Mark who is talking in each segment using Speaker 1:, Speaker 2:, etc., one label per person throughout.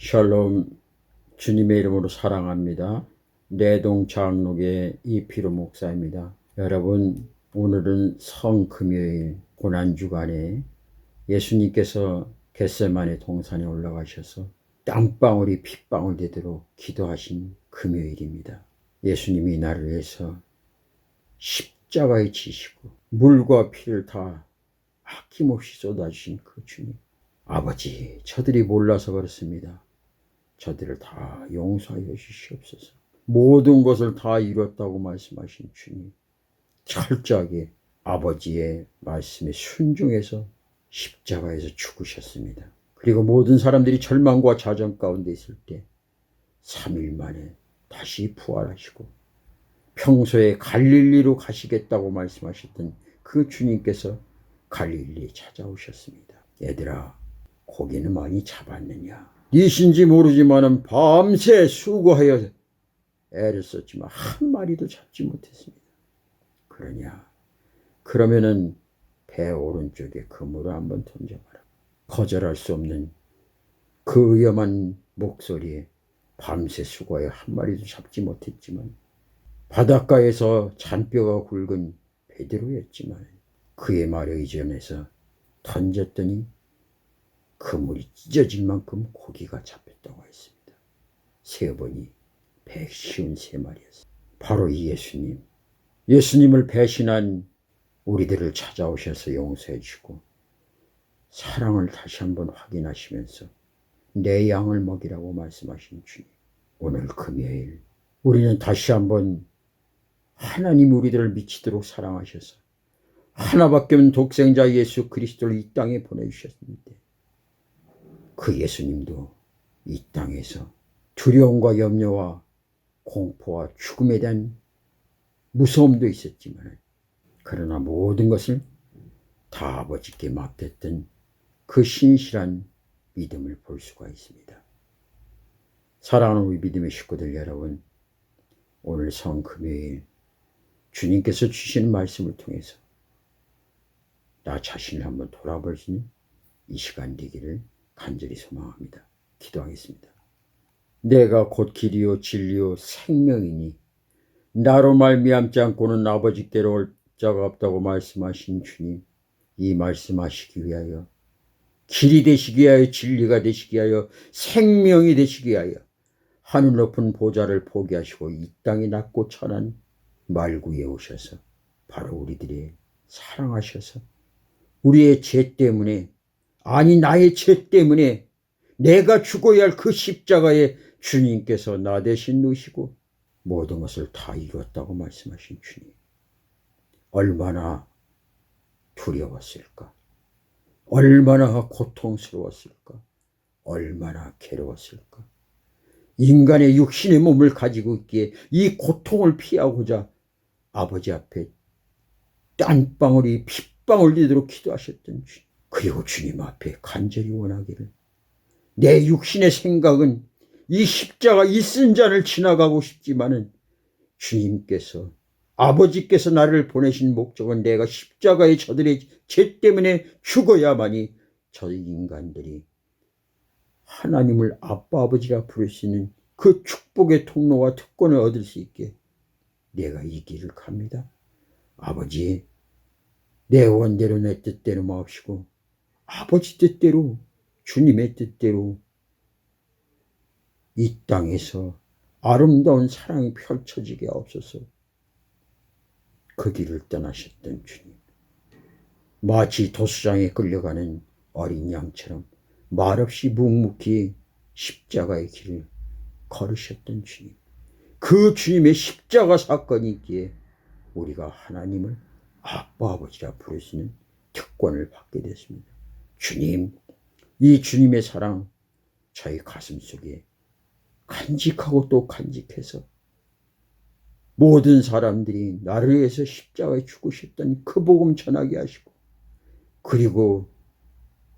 Speaker 1: 샬롬. 주님의 이름으로 사랑합니다. 내동 장로교의 이필호 목사입니다. 여러분, 오늘은 성금요일 고난주간에 예수님께서 겟세마네 동산에 올라가셔서 땀방울이 핏방울 되도록 기도하신 금요일입니다. 예수님이 나를 위해서 십자가에 지시고 물과 피를 다 아낌없이 쏟아주신 그 주님. 아버지, 저들이 몰라서 그렇습니다. 저들을 다 용서하여 주시옵소서. 모든 것을 다 이뤘다고 말씀하신 주님, 철저하게 아버지의 말씀에 순종해서 십자가에서 죽으셨습니다. 그리고 모든 사람들이 절망과 좌절 가운데 있을 때 3일 만에 다시 부활하시고 평소에 갈릴리로 가시겠다고 말씀하셨던 그 주님께서 갈릴리에 찾아오셨습니다. 얘들아, 고기는 많이 잡았느냐? 니신지 모르지만은 밤새 수고하여 애를 썼지만 한 마리도 잡지 못했습니다. 그러면은 배 오른쪽에 그물을 한번 던져봐라. 거절할 수 없는 그 위험한 목소리에 밤새 수고하여 한 마리도 잡지 못했지만 바닷가에서 잔뼈가 굵은 베드로였지만 그의 말에 의존해서 던졌더니 그물이 찢어질 만큼 고기가 잡혔다고 했습니다. 세어보니 153마리였습니다. 바로 이 예수님을 배신한 우리들을 찾아오셔서 용서해 주고 사랑을 다시 한번 확인하시면서 내 양을 먹이라고 말씀하신 주님, 오늘 금요일 우리는 다시 한번 하나님 우리들을 미치도록 사랑하셔서 하나밖에 없는 독생자 예수 그리스도를 이 땅에 보내주셨는데 그 예수님도 이 땅에서 두려움과 염려와 공포와 죽음에 대한 무서움도 있었지만 그러나 모든 것을 다 아버지께 맡겼던 그 신실한 믿음을 볼 수가 있습니다. 사랑하는 우리 믿음의 식구들 여러분, 오늘 성금요일 주님께서 주시는 말씀을 통해서 나 자신을 한번 돌아볼 수 있는 이 시간 되기를 간절히 소망합니다. 기도하겠습니다. 내가 곧 길이요 진리요 생명이니 나로 말미암지 않고는 아버지께로 올 자가 없다고 말씀하신 주님, 이 말씀하시기 위하여 길이 되시기 위하여 진리가 되시기 위하여 생명이 되시기 위하여 하늘 높은 보좌를 포기하시고 이 땅에 낮고 천한 말구에 오셔서 바로 우리들의 사랑하셔서 우리의 죄 때문에, 아니 나의 죄 때문에 내가 죽어야 할 그 십자가에 주님께서 나 대신 누시고 모든 것을 다 이뤘다고 말씀하신 주님, 얼마나 두려웠을까, 얼마나 고통스러웠을까, 얼마나 괴로웠을까. 인간의 육신의 몸을 가지고 있기에 이 고통을 피하고자 아버지 앞에 땀방울이 핏방울 되도록 기도하셨던 주님, 그리고 주님 앞에 간절히 원하기를 내 육신의 생각은 이 십자가 이 쓴 잔을 지나가고 싶지만은 주님께서 아버지께서 나를 보내신 목적은 내가 십자가에 저들의 죄 때문에 죽어야만이 저 인간들이 하나님을 아빠 아버지라 부를 수 있는 그 축복의 통로와 특권을 얻을 수 있게 내가 이 길을 갑니다. 아버지, 내 원대로 내 뜻대로 마옵시고 아버지 뜻대로 주님의 뜻대로 이 땅에서 아름다운 사랑이 펼쳐지게 하옵소서. 그 길을 떠나셨던 주님, 마치 도수장에 끌려가는 어린 양처럼 말없이 묵묵히 십자가의 길을 걸으셨던 주님, 그 주님의 십자가 사건이 있기에 우리가 하나님을 아빠 아버지라 부를 수 있는 특권을 받게 됐습니다. 주님, 이 주님의 사랑 저희 가슴 속에 간직하고 또 간직해서 모든 사람들이 나를 위해서 십자가에 죽으셨던 그 복음 전하게 하시고 그리고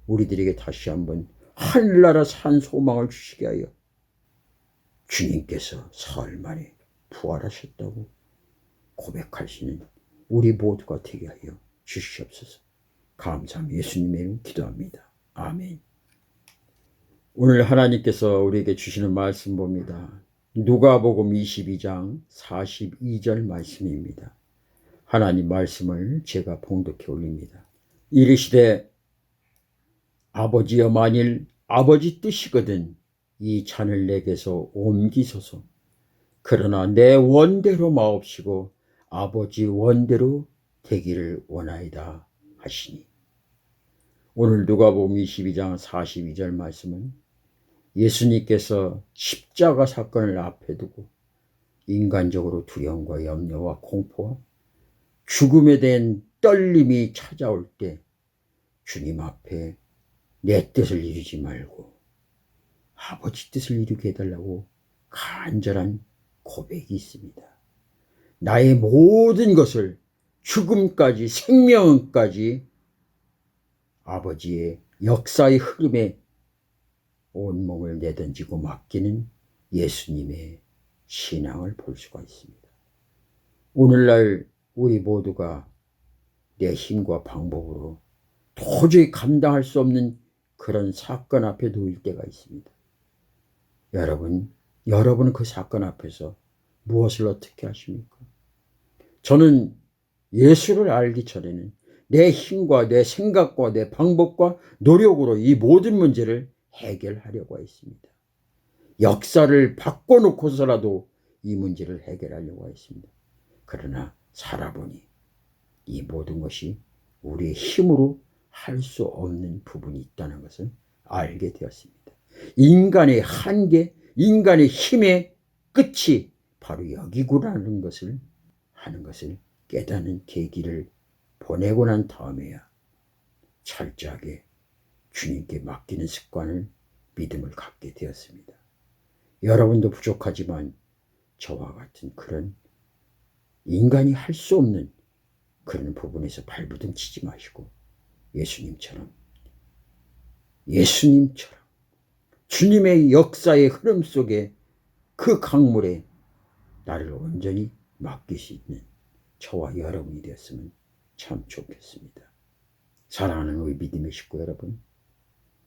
Speaker 1: 우리들에게 다시 한번 하늘나라 산 소망을 주시게 하여 주님께서 사흘 만에 부활하셨다고 고백할 수 있는 우리 모두가 되게 하여 주시옵소서. 감사합니다. 예수님의 이름 기도합니다. 아멘. 오늘 하나님께서 우리에게 주시는 말씀 봅니다. 누가복음 22장 42절 말씀입니다. 하나님 말씀을 제가 봉독해 올립니다. 이르시되 아버지여 만일 아버지 뜻이거든 이 잔을 내게서 옮기소서. 그러나 내 원대로 마옵시고 아버지 원대로 되기를 원하이다 하시니. 오늘 누가복음 22장 42절 말씀은 예수님께서 십자가 사건을 앞에 두고 인간적으로 두려움과 염려와 공포와 죽음에 대한 떨림이 찾아올 때 주님 앞에 내 뜻을 이루지 말고 아버지 뜻을 이루게 해달라고 간절한 고백이 있습니다. 나의 모든 것을 죽음까지 생명까지 아버지의 역사의 흐름에 온몸을 내던지고 맡기는 예수님의 신앙을 볼 수가 있습니다. 오늘날 우리 모두가 내 힘과 방법으로 도저히 감당할 수 없는 그런 사건 앞에 놓일 때가 있습니다. 여러분은 그 사건 앞에서 무엇을 어떻게 하십니까? 저는 예수를 알기 전에는 내 힘과 내 생각과 내 방법과 노력으로 이 모든 문제를 해결하려고 했습니다. 역사를 바꿔놓고서라도 이 문제를 해결하려고 했습니다. 그러나 살아보니 이 모든 것이 우리의 힘으로 할 수 없는 부분이 있다는 것을 알게 되었습니다. 인간의 한계, 인간의 힘의 끝이 바로 여기구나라는 것을 하는 것을 깨닫는 계기를 보내고 난 다음에야 철저하게 주님께 맡기는 습관을, 믿음을 갖게 되었습니다. 여러분도 부족하지만 저와 같은 그런 인간이 할 수 없는 그런 부분에서 발부둥 치지 마시고 예수님처럼 주님의 역사의 흐름 속에 그 강물에 나를 온전히 맡길 수 있는 저와 여러분이 되었으면 참 좋겠습니다. 사랑하는 우리 믿음의 식구 여러분,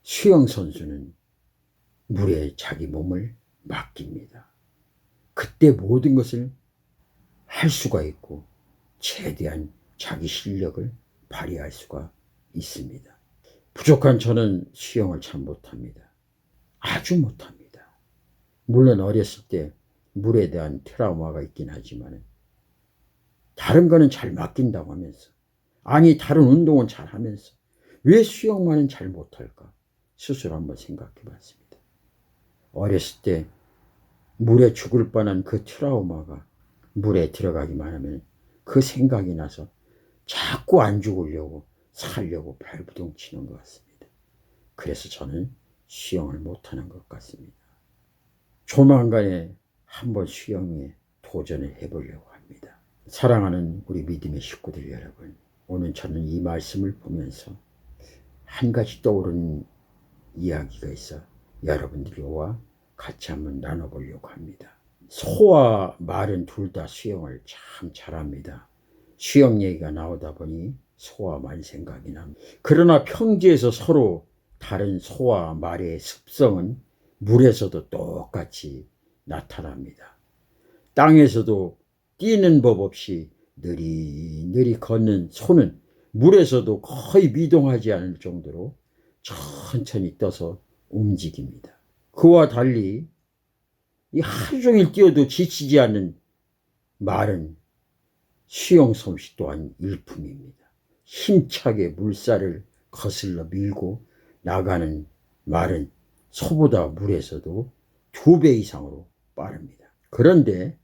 Speaker 1: 수영 선수는 물에 자기 몸을 맡깁니다. 그때 모든 것을 할 수가 있고 최대한 자기 실력을 발휘할 수가 있습니다. 부족한 저는 수영을 참 못합니다. 아주 못합니다. 물론 어렸을 때 물에 대한 트라우마가 있긴 하지만 다른 거는 잘 맡긴다고 하면서, 아니 다른 운동은 잘 하면서 왜 수영만은 잘 못할까 스스로 한번 생각해 봤습니다. 어렸을 때 물에 죽을 뻔한 그 트라우마가 물에 들어가기만 하면 그 생각이 나서 자꾸 안 죽으려고 살려고 발부둥 치는 것 같습니다. 그래서 저는 수영을 못하는 것 같습니다. 조만간에 한번 수영에 도전을 해보려고 합니다. 사랑하는 우리 믿음의 식구들 여러분, 오늘 저는 이 말씀을 보면서 한 가지 떠오르는 이야기가 있어 여러분들과 같이 한번 나눠보려고 합니다. 소와 말은 둘 다 수영을 참 잘합니다. 수영 얘기가 나오다 보니 소와 말 생각이 납니다. 그러나 평지에서 서로 다른 소와 말의 습성은 물에서도 똑같이 나타납니다. 땅에서도 뛰는 법 없이 느리느리 걷는 소는 물에서도 거의 미동하지 않을 정도로 천천히 떠서 움직입니다. 그와 달리 이 하루 종일 뛰어도 지치지 않는 말은 수영 솜씨 또한 일품입니다. 힘차게 물살을 거슬러 밀고 나가는 말은 소보다 물에서도 2배 이상으로 빠릅니다. 그런데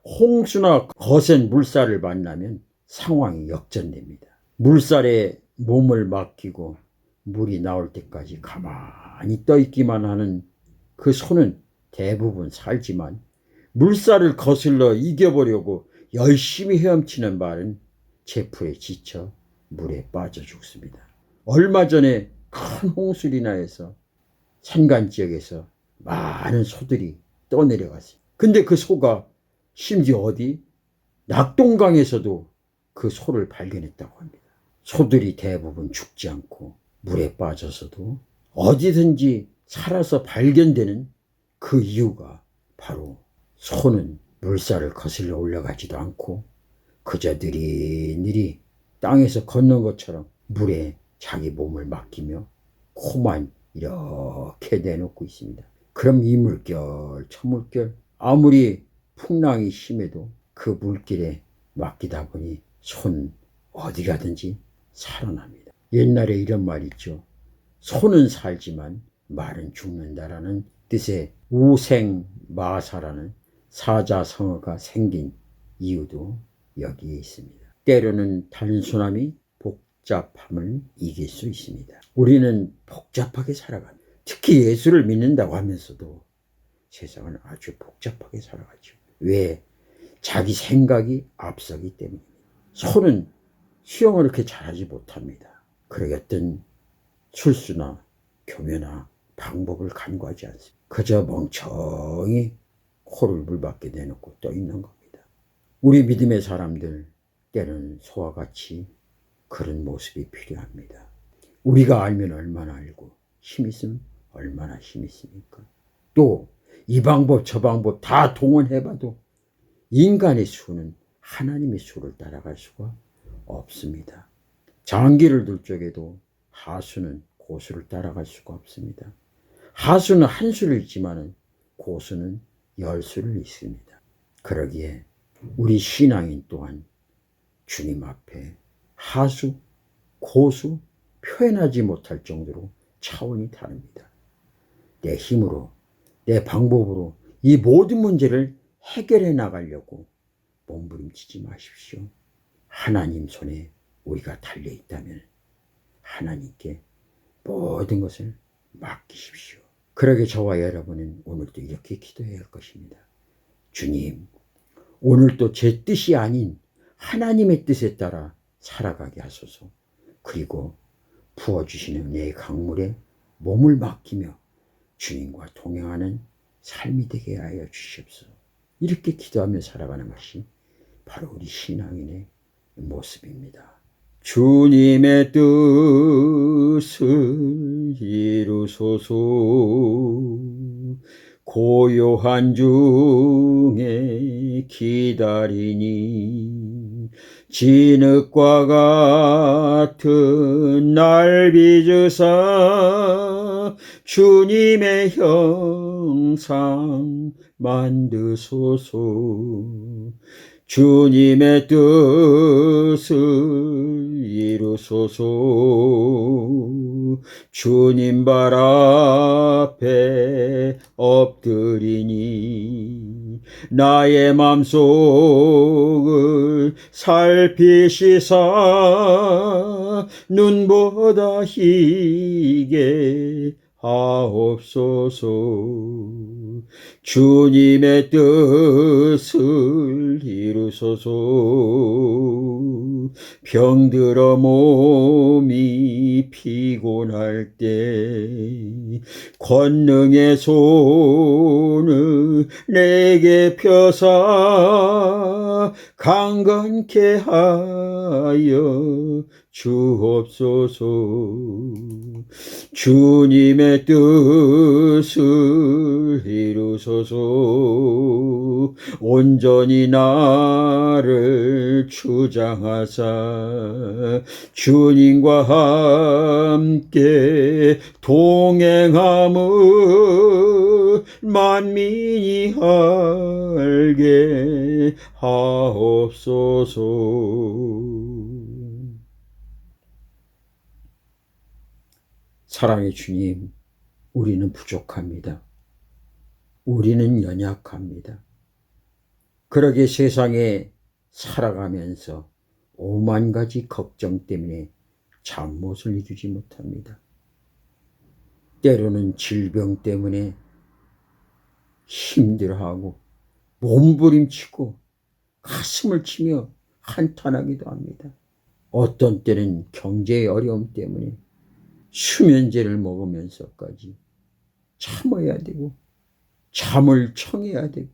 Speaker 1: 홍수나 거센 물살을 만나면 상황이 역전됩니다. 물살에 몸을 맡기고 물이 나올 때까지 가만히 떠있기만 하는 그 소는 대부분 살지만, 물살을 거슬러 이겨보려고 열심히 헤엄치는 말은 체포에 지쳐 물에 빠져 죽습니다. 얼마 전에 큰 홍수로 인하여서 산간 지역에서 많은 소들이 떠내려갔어요. 근데 그 소가 심지어 어디 낙동강에서도 그 소를 발견했다고 합니다. 소들이 대부분 죽지 않고 물에 빠져서도 어디든지 살아서 발견되는 그 이유가 바로 소는 물살을 거슬러 올라가지도 않고 그저 느릿느릿 땅에서 걷는 것처럼 물에 자기 몸을 맡기며 코만 이렇게 내놓고 있습니다. 그럼 이 물결 저 물결 아무리 풍랑이 심해도 그 물길에 맡기다 보니 손 어디 가든지 살아납니다. 옛날에 이런 말 있죠. 소는 살지만 말은 죽는다라는 뜻의 우생마사라는 사자성어가 생긴 이유도 여기에 있습니다. 때로는 단순함이 복잡함을 이길 수 있습니다. 우리는 복잡하게 살아갑니다. 특히 예수를 믿는다고 하면서도 세상은 아주 복잡하게 살아가죠. 왜? 자기 생각이 앞서기 때문입니다. 소는 수영을 그렇게 잘하지 못합니다. 그러기 어떤 술수나 교묘나 방법을 간구하지 않습니다. 그저 멍청히 코를 물밖에 내놓고 떠 있는 겁니다. 우리 믿음의 사람들 때는 소와 같이 그런 모습이 필요합니다. 우리가 알면 얼마나 알고 힘 있으면 얼마나 힘 있습니까? 또 이 방법 저 방법 다 동원해봐도 인간의 수는 하나님의 수를 따라갈 수가 없습니다. 장기를 둘 적에도 하수는 고수를 따라갈 수가 없습니다. 하수는 한 수를 있지만 고수는 10수를 있습니다. 그러기에 우리 신앙인 또한 주님 앞에 하수, 고수 표현하지 못할 정도로 차원이 다릅니다. 내 힘으로, 내 방법으로 이 모든 문제를 해결해 나가려고 몸부림치지 마십시오. 하나님 손에 우리가 달려있다면 하나님께 모든 것을 맡기십시오. 그러게 저와 여러분은 오늘도 이렇게 기도해야 할 것입니다. 주님, 오늘도 제 뜻이 아닌 하나님의 뜻에 따라 살아가게 하소서. 그리고 부어주시는 내 강물에 몸을 맡기며 주님과 동행하는 삶이 되게 하여 주시옵소서. 이렇게 기도하며 살아가는 것이 바로 우리 신앙인의 모습입니다. 주님의 뜻을 이루소서. 고요한 중에 기다리니 진흙과 같은 날 빚으사 주님의 형상 만드소서. 주님의 뜻을 이루소서. 주님 발 앞에 엎드리니 나의 맘속을 살피시사 눈보다 희게 하옵소서. 주님의 뜻을 이루소서. 병들어 몸이 피곤할 때 권능의 손을 내게 펴사 강건케 하여 주옵소서. 주님의 뜻을 이루소서. 온전히 나를 주장하사 주님과 함께 동행함을 만민이 알게 하옵소서. 사랑의 주님, 우리는 부족합니다. 우리는 연약합니다. 그러게 세상에 살아가면서 5만 가지 걱정 때문에 잠못을 이루지 못합니다. 때로는 질병 때문에 힘들어하고 몸부림치고 가슴을 치며 한탄하기도 합니다. 어떤 때는 경제의 어려움 때문에 수면제를 먹으면서까지 참아야 되고 잠을 청해야 되고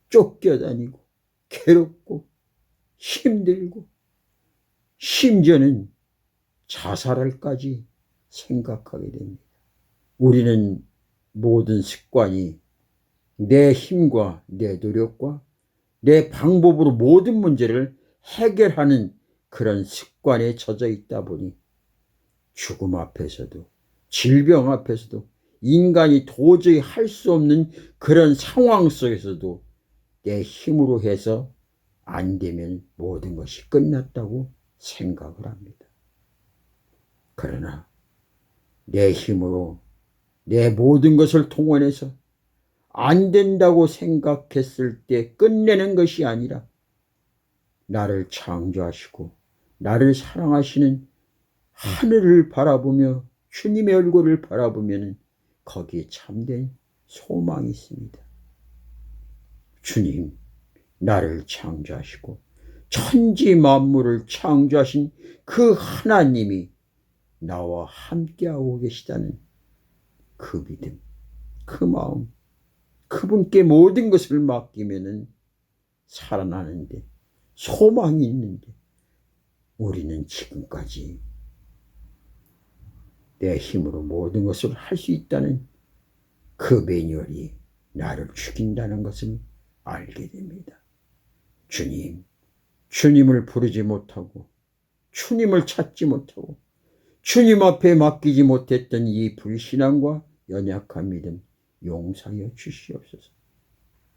Speaker 1: 쫓겨다니고 괴롭고 힘들고 심지어는 자살할까지 생각하게 됩니다. 우리는 모든 습관이 내 힘과 내 노력과 내 방법으로 모든 문제를 해결하는 그런 습관에 젖어 있다 보니 죽음 앞에서도 질병 앞에서도 인간이 도저히 할 수 없는 그런 상황 속에서도 내 힘으로 해서 안 되면 모든 것이 끝났다고 생각을 합니다. 그러나 내 힘으로 내 모든 것을 동원해서 안 된다고 생각했을 때 끝내는 것이 아니라 나를 창조하시고 나를 사랑하시는 하늘을 바라보며 주님의 얼굴을 바라보면 거기에 참된 소망이 있습니다. 주님, 나를 창조하시고 천지 만물을 창조하신 그 하나님이 나와 함께하고 계시다는 그 믿음, 그 마음, 그분께 모든 것을 맡기면은 살아나는데 소망이 있는데 우리는 지금까지 내 힘으로 모든 것을 할 수 있다는 그 매뉴얼이 나를 죽인다는 것을 알게 됩니다. 주님, 주님을 부르지 못하고 주님을 찾지 못하고 주님 앞에 맡기지 못했던 이 불신앙과 연약한 믿음 용서하여 주시옵소서.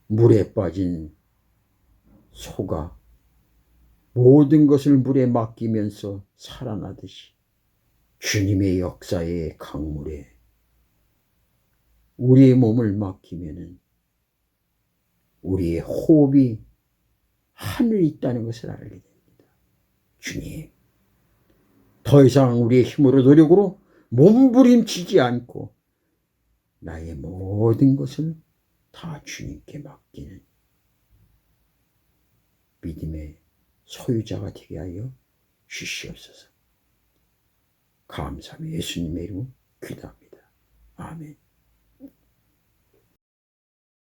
Speaker 1: 물에 빠진 소가 모든 것을 물에 맡기면서 살아나듯이 주님의 역사의 강물에 우리의 몸을 맡기면은 우리의 호흡이 하늘에 있다는 것을 알게 됩니다. 주님, 더 이상 우리의 힘으로 노력으로 몸부림치지 않고 나의 모든 것을 다 주님께 맡기는 믿음의 소유자가 되게 하여 주시옵소서. 감사합니다. 예수님의 이름으로 기도합니다. 아멘.